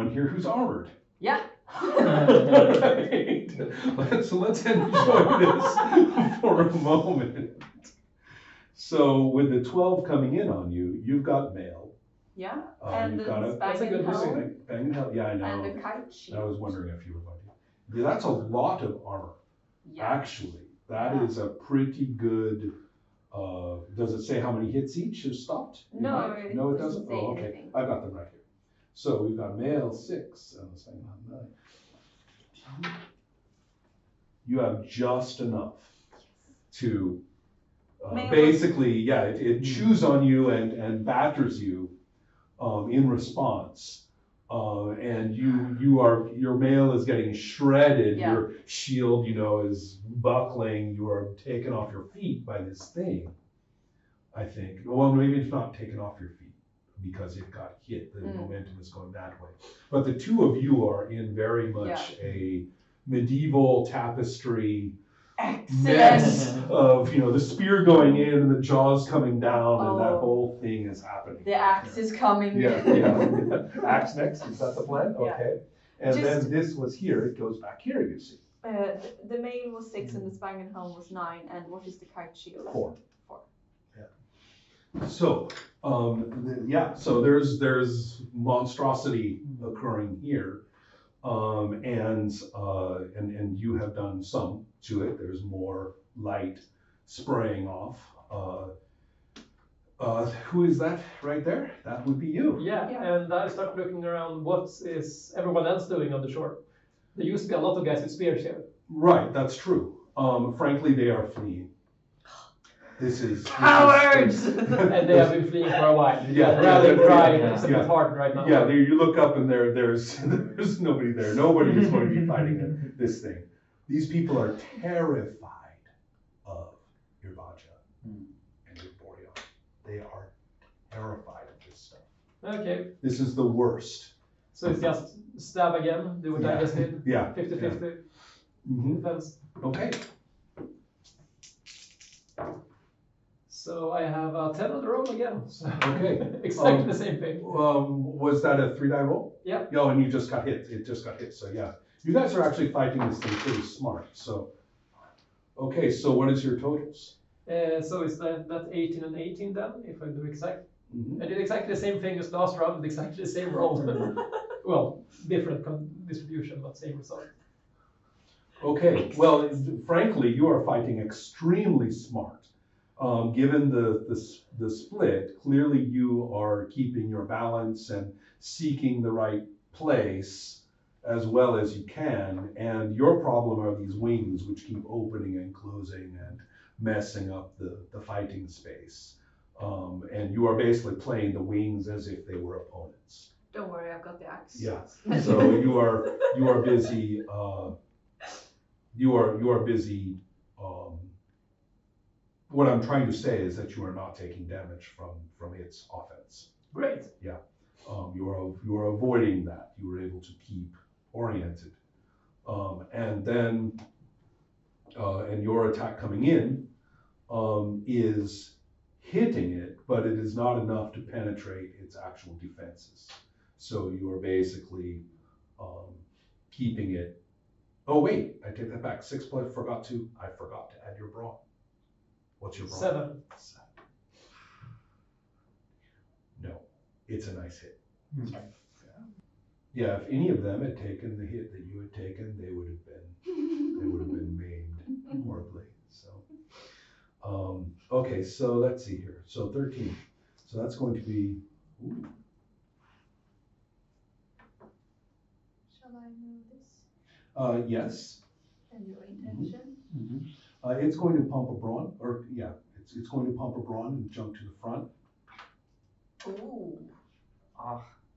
anyone here who's armored? Yeah. Right. Let's enjoy this for a moment. So with the 12 coming in on you, you've got mail. Yeah. And And you've got the a Spang helm. bang and help. Yeah, I know. And the kite shield. I was wondering if you were going to. Yeah, that's a lot of armor. Yeah. Actually, that is a pretty good. Does it say how many hits each is stopped? No, it doesn't. say Oh, okay. anything. I've got them right here. So we've got mail 6 and the Spang helm 9. You have just enough to basically, yeah, it chews on you and batters you in response. And your mail is getting shredded. Yeah. Your shield, is buckling. You are taken off your feet by this thing, I think. Well, maybe it's not taken off your feet because it got hit. The momentum is going that way. But the two of you are in very much a medieval tapestry mess of, the spear going in and the jaws coming down and that whole thing is happening. The axe is coming. Yeah. Axe next, is that the plan? Yeah. Okay. And then this was here, it goes back here, you see. The mail was 6 and the Spang helm was 9. And what is the kite shield? 4. Yeah. So, so there's monstrosity occurring here. And you have done some to it. There's more light spraying off. Who is that right there? That would be you. Yeah, and I start looking around. What is everyone else doing on the shore? There used to be a lot of guys with spears here. Right, that's true. Frankly, they are fleeing. This is cowards. And they have been fleeing for a while. Yeah, rallying cry yeah. is hard right now. Yeah, you look up and there's nobody there. Nobody is going to be fighting this thing. These people are terrified of your Vaja and your Boreon. They are terrified of this stuff. Okay. This is the worst. So it's just stab again, do what I just did. Yeah. 50-50 defense. Okay. So I have a 10 on the roll again. So Okay. exactly the same thing. Was that a 3-die roll? Yeah. Oh, and you just got hit. It just got hit. So yeah, you guys are actually fighting this thing pretty smart. So, okay. So what is your totals? So it's that 18 and 18 then, if I do exact. I did exactly the same thing as last round with exactly the same roll. Well, different distribution, but same result. Okay. Well, frankly, you are fighting extremely smart. Given the split, clearly you are keeping your balance and seeking the right place as well as you can. And your problem are these wings, which keep opening and closing and messing up the fighting space. And you are basically playing the wings as if they were opponents. Don't worry, I've got the axe. Yeah. So you are busy. You are busy. What I'm trying to say is that you are not taking damage from its offense. Great. Yeah. You are avoiding that. You were able to keep oriented. And then and your attack coming in is hitting it, but it is not enough to penetrate its actual defenses. So you are basically keeping it. Oh wait, I take that back. 6 plus. I forgot to add your brawn. What's your brawn? 7. No, it's a nice hit. Yeah, if any of them had taken the hit that you had taken, they would have been maimed horribly. So, okay, so let's see here. So 13. So that's going to be. Ooh. Shall I move this? Yes. And your intention? It's going to pump a brawn, or yeah, it's going to pump a brawn and jump to the front. Ooh.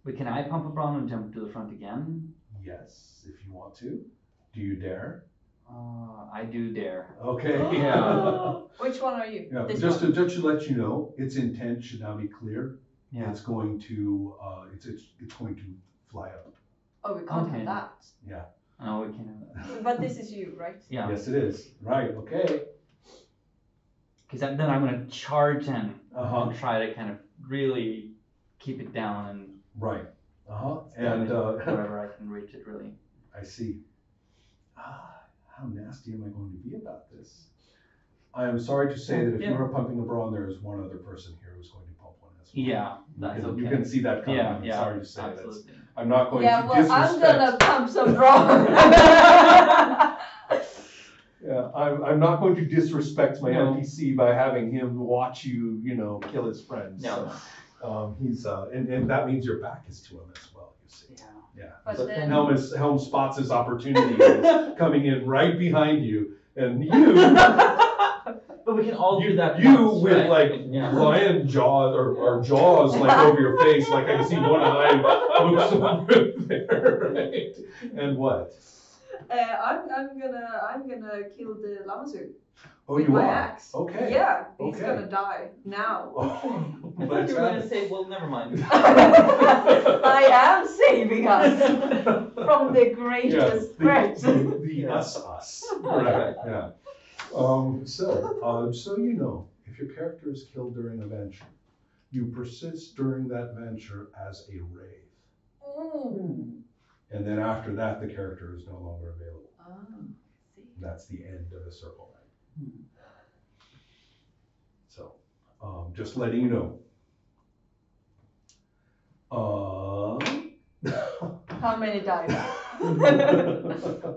But can I pump a brawn and jump to the front again? Yes, if you want to. Do you dare? I do dare. Okay. Yeah. Which one are you? Yeah, This just one? to let you know, its intent should now be clear. Yeah. It's going to it's going to fly up. Oh, we can't Okay. have that. Yeah. No, we can have that. But this is you, right? Yeah. Yes, it is. Right. Okay. Because then I'm going to charge in Uh-huh. and try to kind of really keep it down and Right. And wherever I can reach it, really. I see. How nasty am I going to be about this? I am sorry to say that if you are pumping a brawn, there is one other person here who's going to pump one as well. Yeah, that's okay. You can see that coming. Yeah, I'm yeah, sorry to say absolutely. that. I'm not going to well, disrespect. I'm gonna pump some brawn. Yeah, I'm not going to disrespect my No. NPC by having him watch you, kill his friends. No. So, he's and that means your back is to him as well. You see. Yeah. Yeah. But So then- Helm spots his opportunity and is coming in right behind you, and you. But we can all do that. You once, with right? like Yeah. lion jaws or jaws like over your face, like I can see one eye looks over there, right? And what? I'm gonna kill the Lamasu Oh, with you my are. axe. Okay. Yeah, he's Okay. gonna die now. Oh, I thought you let's were have gonna it. say, well, never mind. I am saving us from the Yeah, greatest threat. the us. Correct. Yeah. So if your character is killed during a venture, you persist during that venture as a wraith, Ooh. and then after that, the character is no longer available. See. That's the end of the circle, right? So, just letting you know. How many died?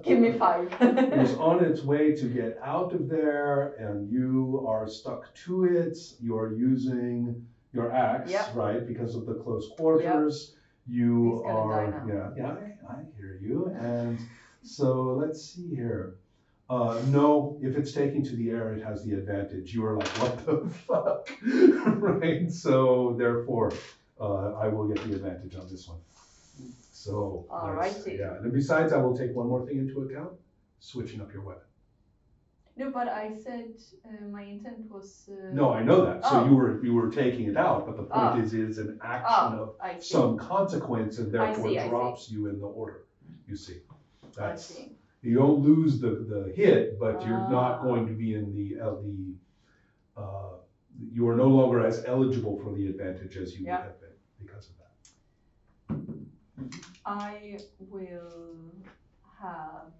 Give me 5. Is on its way to get out of there, and you are stuck to it. You are using your axe, Yep. right? Because of the close quarters. You He's gonna are, die now. yeah, I hear you. And so let's see here. No, if it's taken to the air, it has the advantage. You are like, what the fuck, right? So therefore, I will get the advantage on this one. So, Alrighty. yeah. And besides, I will take one more thing into account: switching up your weapon. No, but I said my intent was. No, I know that. So Oh. you were taking it out, but the point is an action of I see. some consequence, and therefore I see. drops you in the order. You see, I see. you don't lose the hit, but you're not Ah. going to be in you are no longer as eligible for the advantage as you Yeah. would have been because of that. I will have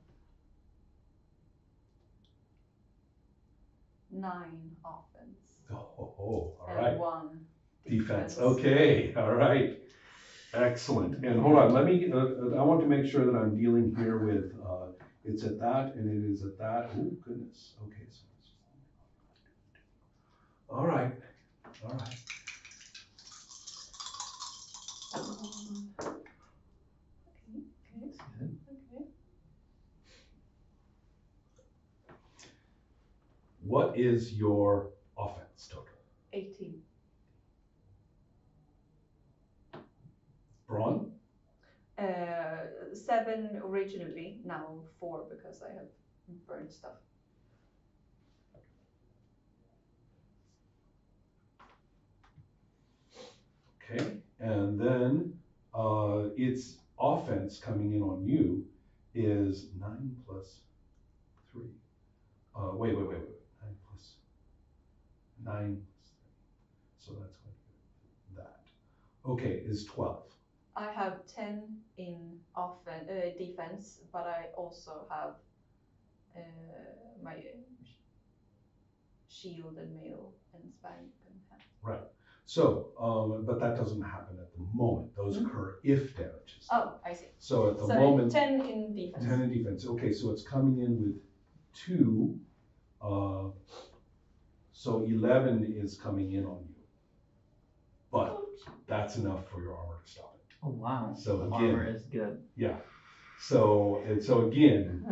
9 offense Oh, all and right. 1 Defense. Okay, all right. Excellent. And hold on, let me, I want to make sure that I'm dealing here with, it's at that and it is at that. Oh, goodness. Okay, so it's, all right, all right. Okay. What is your offense total? 18. Brawn? 7 originally, now 4 because I have burned stuff. Okay, and then its offense coming in on you is 9 plus 3. Wait. 9 plus 9 plus 3. So that's going to be that. Okay, is 12. I have 10 in defense, but I also have my shield and mail and spank and hat. Right. So, but that doesn't happen at the moment. Those occur if damage is done. Oh, I see. So at the So moment, 10 in defense. 10 in defense. Okay, so it's coming in with 2. So 11 is coming in on you. But that's enough for your armor to stop it. Oh, wow. So The again, armor is good. yeah. So again,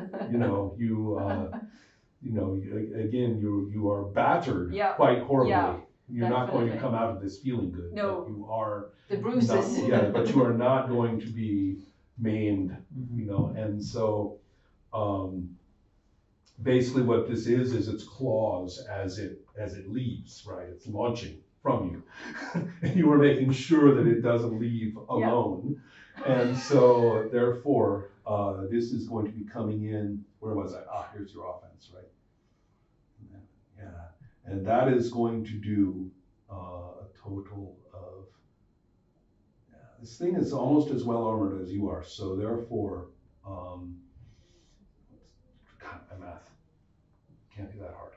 again, you are battered Yeah. quite horribly. Yeah, You're not going to definitely. come out of this feeling good. No. But you are The bruises. but you are not going to be maimed, and so basically what this is its claws as it leaves, right? It's launching from you. And you are making sure that it doesn't leave alone. And so therefore, this is going to be coming in, where was I? Here's your offense, right? Yeah. And that is going to do a total of, This thing is almost as well armored as you are, so therefore, God, my math can't be that hard.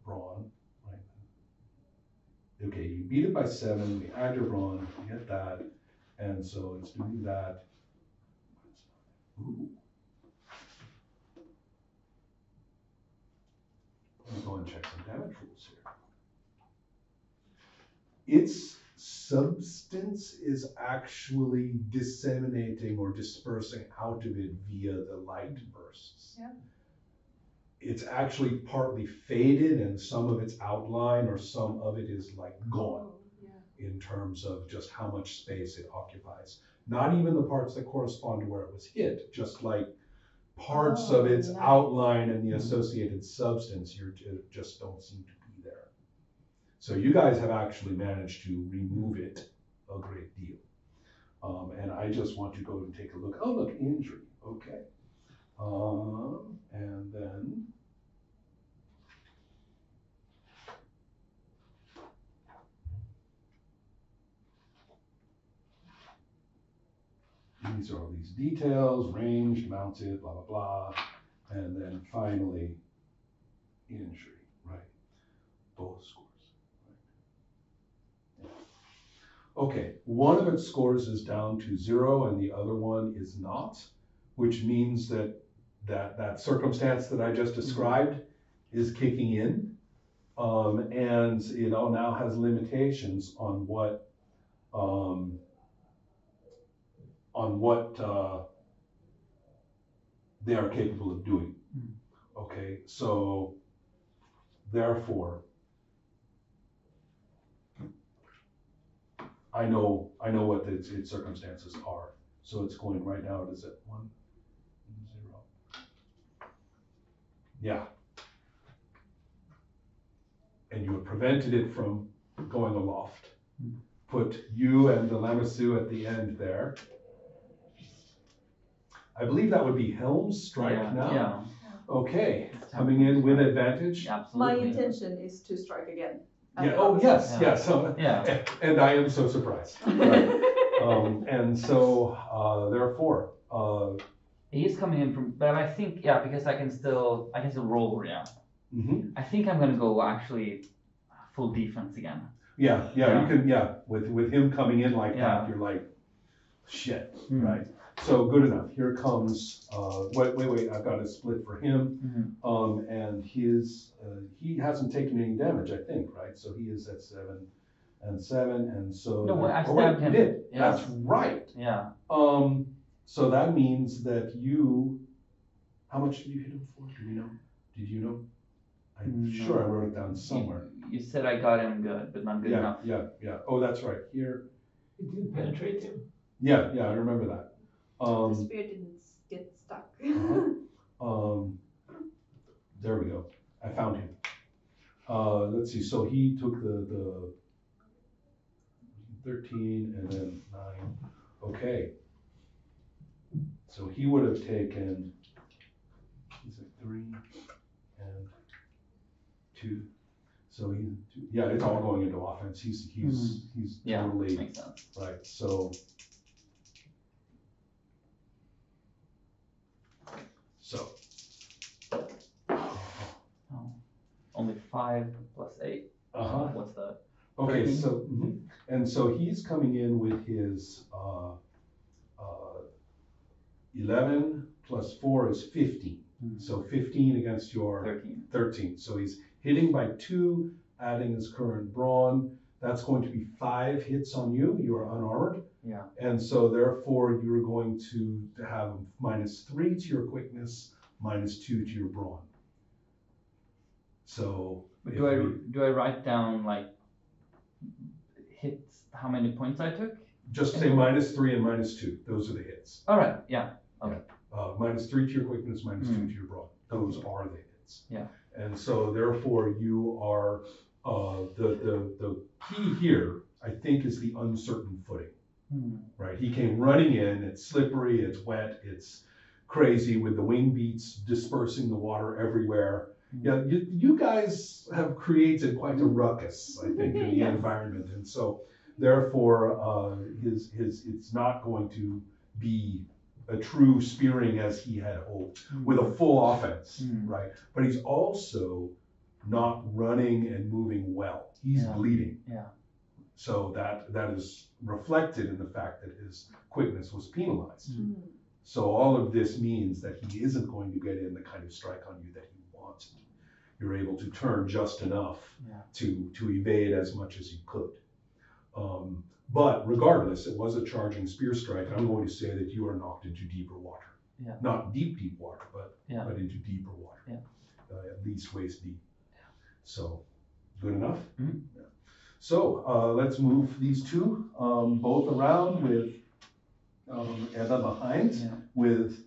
Brawn, right? Okay, you beat it by 7, we add your brawn, you get that, and so it's doing that. Ooh. Let me go and check some damage rules here. Its substance is actually disseminating or dispersing out of it via the light bursts. Yeah. It's actually partly faded and some of its outline or some of it is like gone in terms of just how much space it occupies. Not even the parts that correspond to where it was hit, just like parts of its nice. outline and the associated substance just don't seem to be there. So you guys have actually managed to remove it a great deal. And I just want to go and take a look. Oh, look, injury. Okay. And then these are all these details, ranged, mounted, blah, blah, blah. And then finally, injury, right? Both scores. Right? Yeah. Okay, one of its scores is down to 0 and the other one is not, which means that that circumstance that I just described is kicking in. And it now has limitations on what they are capable of doing. Okay, so therefore, I know what its circumstances are. So it's going right now. It is at 1, 0. Yeah. And you have prevented it from going aloft. Put you and the Lamassu at the end there. I believe that would be Helm's strike now. Yeah. Okay, coming in with advantage. Absolutely. My intention is to strike again. Yeah. Oh yes, Yeah. yes. Yeah. And I am so surprised. Right. And so therefore, He's coming in from, but I think, because I can still roll, mhm. I think I'm gonna go actually full defense again. Yeah, you can, with him coming in like Yeah. that, you're like, shit, right? So good enough. Here comes, wait, I've got a split for him. And his, he hasn't taken any damage, I think, right? So he is at 7 and 7, and so. No, I oh, wait, stabbed him. You did. Yeah. That's right. Yeah. So that means that you, how much did you hit him for? Do we know? Did you know? I'm sure I wrote it down somewhere. You said I got him good, but not good enough. Yeah. Oh, that's right. Here. It didn't penetrate him. Yeah, I remember that. The spear didn't get stuck. There we go. I found him. Let's see. So he took the 13 and then 9. Okay. So he would have taken. He's at 3 and 2. So he's 2. Yeah, it's all going into offense. He's totally makes sense. right. So. Only 5 plus 8. What's that? Okay, 13? so and so he's coming in with his 11 plus 4 is 15. So 15 against your 13. So he's hitting by 2, adding his current brawn. That's going to be 5 hits on you. You are unarmored. Yeah. And so therefore you're going to have -3 to your quickness, -2 to your brawn. So But do I write down like hits how many points I took? just say -3 and -2. Those are the hits. All right. Yeah. Okay. -3 to your quickness, -2 to your brawn. Those are the hits. Yeah. And so therefore you are the key here, I think, is the uncertain footing. Right? He came running in, it's slippery, it's wet, it's crazy with the wing beats dispersing the water everywhere. Yeah, you guys have created quite a ruckus, I think, in the environment. And so Therefore, it's not going to be a true spearing as he had hoped with a full offense, right? But he's also not running and moving well. He's bleeding. Yeah. So that is reflected in the fact that his quickness was penalized. So all of this means that he isn't going to get in the kind of strike on you that he wanted. You're able to turn just enough to evade as much as you could. But regardless, it was a charging spear strike. I'm going to say that you are knocked into deeper water. Yeah. Not deep water, but into deeper water. Yeah. At least waist deep. So, good enough? Mm-hmm. Yeah. So, let's move these two both around with Eva behind with...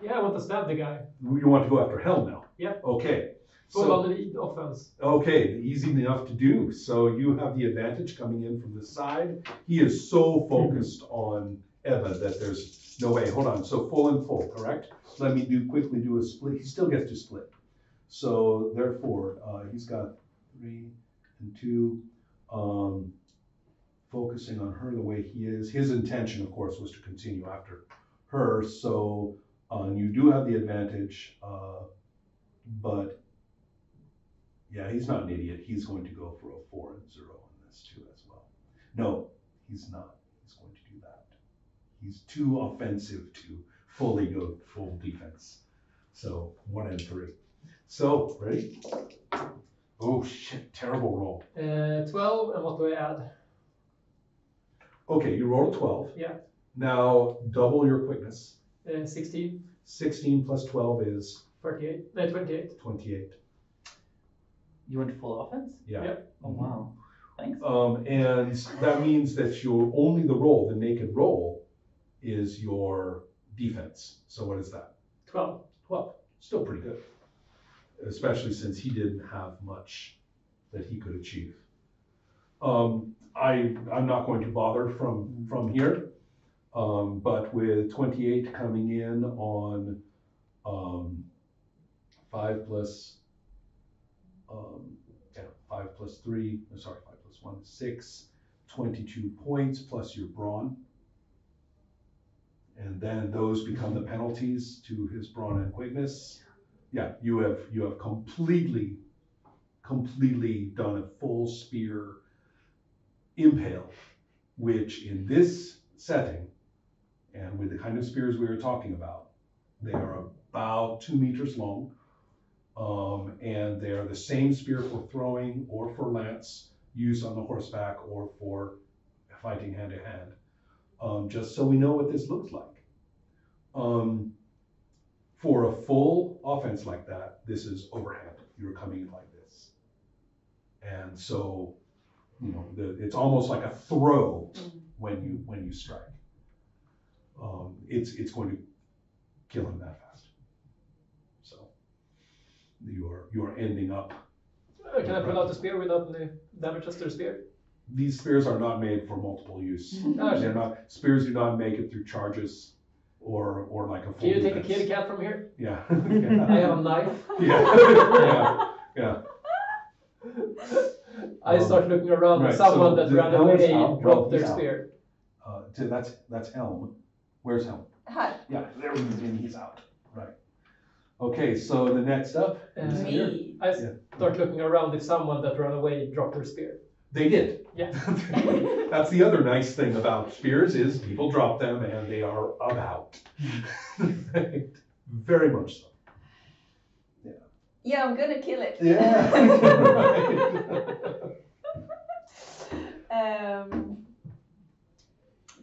Yeah, I want to stab the guy. You want to go after Helm now? Yeah. Okay. Full on the offense. Okay, easy enough to do. So you have the advantage coming in from the side. He is so focused on Eva that there's no way. Hold on. So full and full, correct? Let me quickly do a split. He still gets to split. So therefore, he's got 3 and 2. Focusing on her the way he is. His intention, of course, was to continue after her. So you do have the advantage, but yeah, he's not an idiot. He's going to go for a 4 and 0 on this too as well. No, he's not. He's going to do that. He's too offensive to fully go full defense. So 1 and 3. So, ready? Oh shit, terrible roll. 12, and what do I add? Okay, you rolled a 12. Yeah. Now double your quickness. 16. 16 plus 12 is 48. 28. 28. You went full offense? Yeah. Yep. Oh wow. Thanks. And that means that only the roll, the naked roll, is your defense. So what is that? 12. 12. Still pretty good. Especially since he didn't have much that he could achieve. I'm not going to bother from here, but with 28 coming in on 5 plus 3, sorry, 5 plus 1 is 6, 22 points plus your brawn. And then those become the penalties to his brawn and quickness. Yeah, you have completely done a full spear impale, which in this setting, and with the kind of spears we were talking about, they are about 2 meters long. And they are the same spear for throwing or for lance, used on the horseback or for fighting hand to hand. Just so we know what this looks like. For a full offense like that, this is overhand. You're coming in like this. And so, it's almost like a throw when you strike. It's going to kill him that fast. So you are ending up. Can I pull out the spear without any damages to the spear? These spears are not made for multiple use. Oh, They're not. Spears do not make it through charges or like a full. Can you take the defense. kitty cat from here? Yeah. I have a knife. Yeah. I start looking around right, and someone so that the ran helm is away out. dropped Well, their he's out. spear. That's Helm. Where's Helm? Hi. Yeah, there he is, and he's out. Right. Okay, so the next up is here. Me. I start looking around if someone that ran away dropped their spear. They did. Yeah. That's the other nice thing about spears is people drop them and they are about. Very much so. Yeah, I'm gonna kill it. Yeah.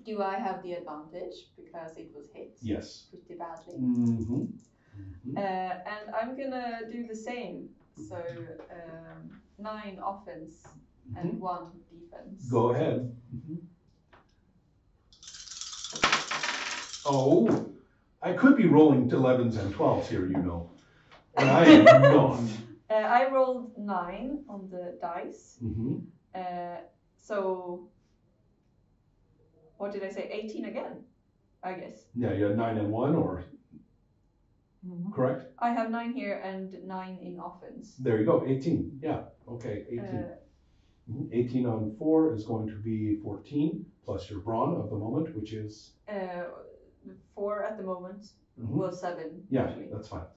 Do I have the advantage because it was hit Yes. pretty badly? Mm-hmm. And I'm gonna do the same. So 9 offense and 1 defense. Go ahead. Oh, I could be rolling 11s and 12s here, and I am not. I rolled 9 on the dice. So what did I say? 18 again, I guess. Yeah, you had 9 and 1, or correct? I have 9 here and 9 in offense. There you go, 18. Yeah, okay, 18. 18 on 4 is going to be 14, plus your brawn of the moment, which is? 4 at the moment. Mhm. Well, 7. Yeah, actually. that's fine.